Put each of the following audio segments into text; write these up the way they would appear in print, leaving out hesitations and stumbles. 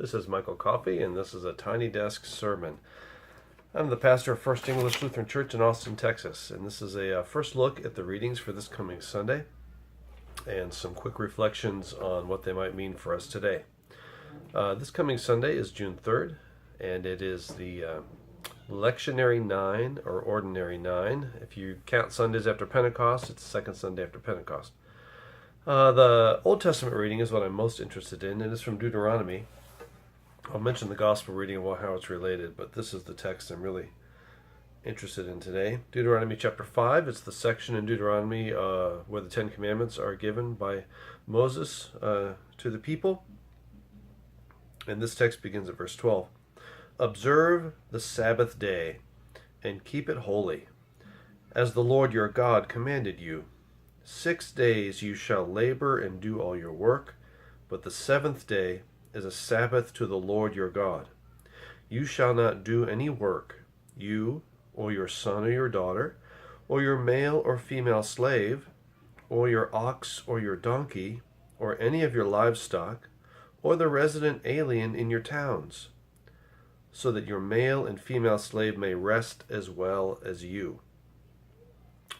This is Michael Coffey, and this is a Tiny Desk Sermon. I'm the pastor of First English Lutheran Church in Austin, Texas, and this is a first look at the readings for this coming Sunday and some quick reflections on what they might mean for us today. This coming Sunday is June 3rd, and it is the Lectionary 9, or Ordinary 9. If you count Sundays after Pentecost, it's the second Sunday after Pentecost. The Old Testament reading is what I'm most interested in, and it's from Deuteronomy. I'll mention the Gospel reading and how it's related, but this is the text I'm really interested in today. Deuteronomy chapter 5, it's the section in Deuteronomy where the Ten Commandments are given by Moses to the people. And this text begins at verse 12. Observe the Sabbath day and keep it holy, as the Lord your God commanded you. 6 days you shall labor and do all your work, but the seventh day is a Sabbath to the Lord your God. You shall not do any work, you, or your son or your daughter, or your male or female slave, or your ox or your donkey, or any of your livestock, or the resident alien in your towns, so that your male and female slave may rest as well as you.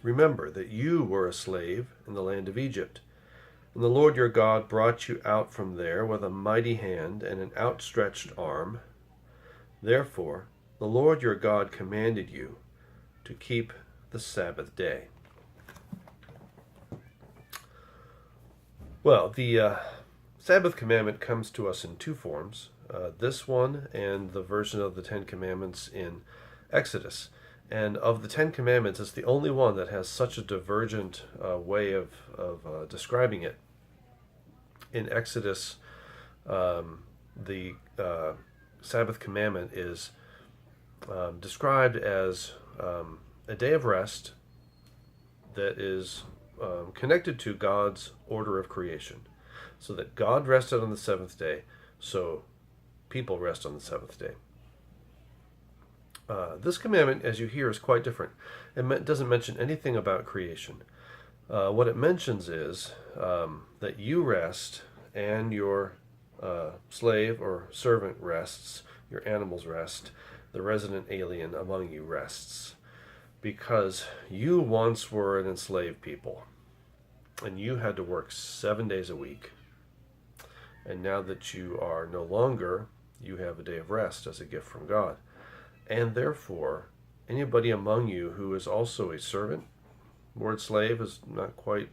Remember that you were a slave in the land of Egypt, and the Lord your God brought you out from there with a mighty hand and an outstretched arm. Therefore, the Lord your God commanded you to keep the Sabbath day. Well, the Sabbath commandment comes to us in two forms. This one and the version of the Ten Commandments in Exodus. And of the Ten Commandments, it's the only one that has such a divergent way of describing it. In Exodus, the Sabbath commandment is described as a day of rest that is connected to God's order of creation. So that God rested on the seventh day, so people rest on the seventh day. This commandment, as you hear, is quite different. It doesn't mention anything about creation. What it mentions is that you rest and your slave or servant rests, your animals rest, the resident alien among you rests, because you once were an enslaved people, and you had to work 7 days a week. And now that you are no longer, you have a day of rest as a gift from God. And therefore, anybody among you who is also a servant, word slave is not quite,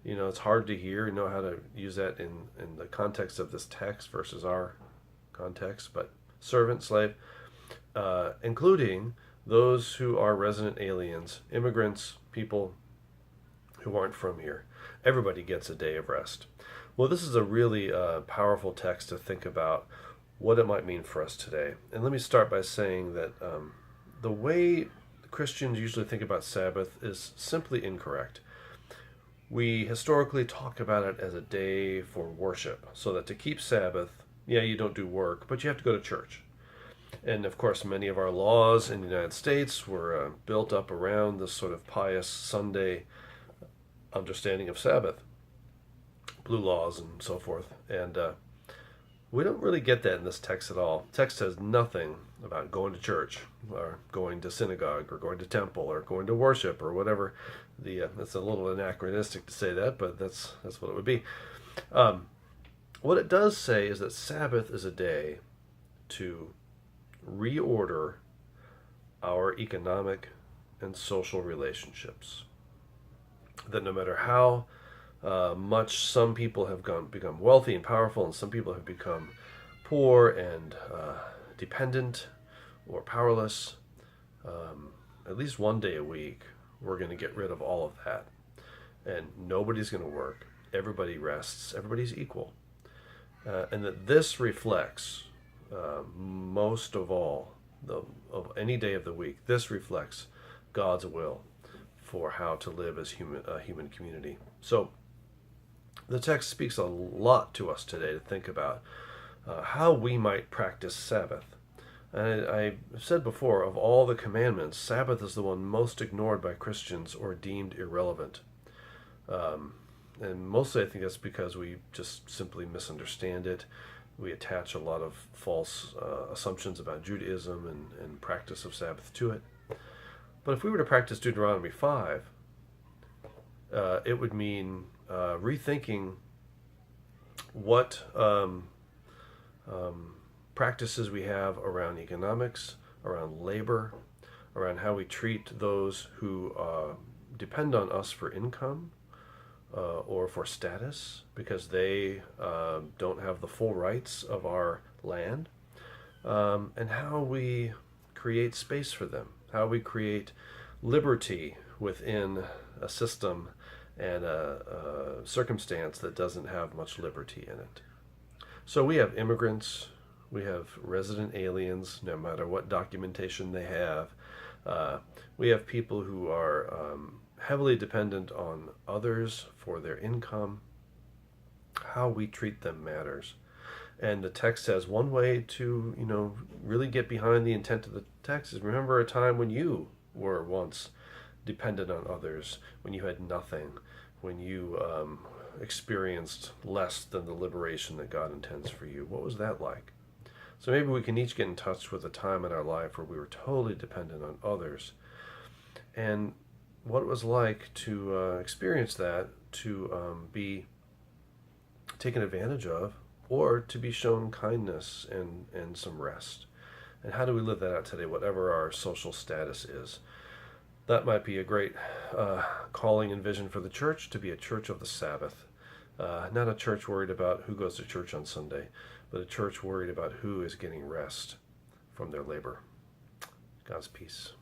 it's hard to hear and know how to use that in the context of this text versus our context, but servant, slave, including those who are resident aliens, immigrants, people who aren't from here. Everybody gets a day of rest. Well, this is a really powerful text to think about what it might mean for us today. And let me start by saying that the way Christians usually think about Sabbath is simply incorrect. We historically talk about it as a day for worship, so that to keep Sabbath, you don't do work, but you have to go to church. And of course, many of our laws in the United States were built up around this sort of pious Sunday understanding of Sabbath, blue laws and so forth. And we don't really get that in this text at all. The text says nothing about going to church or going to synagogue or going to temple or going to worship or whatever. It's a little anachronistic to say that, but that's what it would be. What it does say is that Sabbath is a day to reorder our economic and social relationships. That no matter how much some people have become wealthy and powerful, and some people have become poor and dependent or powerless, at least one day a week, we're going to get rid of all of that. And nobody's going to work. Everybody rests. Everybody's equal. And that this reflects, most of all, of any day of the week, this reflects God's will for how to live as a human community. So the text speaks a lot to us today to think about how we might practice Sabbath. And I said before, of all the commandments, Sabbath is the one most ignored by Christians or deemed irrelevant. And mostly I think that's because we just simply misunderstand it. We attach a lot of false assumptions about Judaism and practice of Sabbath to it. But if we were to practice Deuteronomy 5, it would mean rethinking what practices we have around economics, around labor, around how we treat those who depend on us for income or for status because they don't have the full rights of our land, and how we create space for them, how we create liberty within a system and a circumstance that doesn't have much liberty in it. So we have immigrants, we have resident aliens, no matter what documentation they have. We have people who are heavily dependent on others for their income. How we treat them matters. And the text says one way to, really get behind the intent of the text is remember a time when you were once dependent on others, when you had nothing, when you experienced less than the liberation that God intends for you. What was that like? So maybe we can each get in touch with a time in our life where we were totally dependent on others, and what it was like to experience that, to be taken advantage of, or to be shown kindness and some rest. And how do we live that out today, whatever our social status is? That might be a great calling and vision for the church, to be a church of the Sabbath. Not a church worried about who goes to church on Sunday, but a church worried about who is getting rest from their labor. God's peace.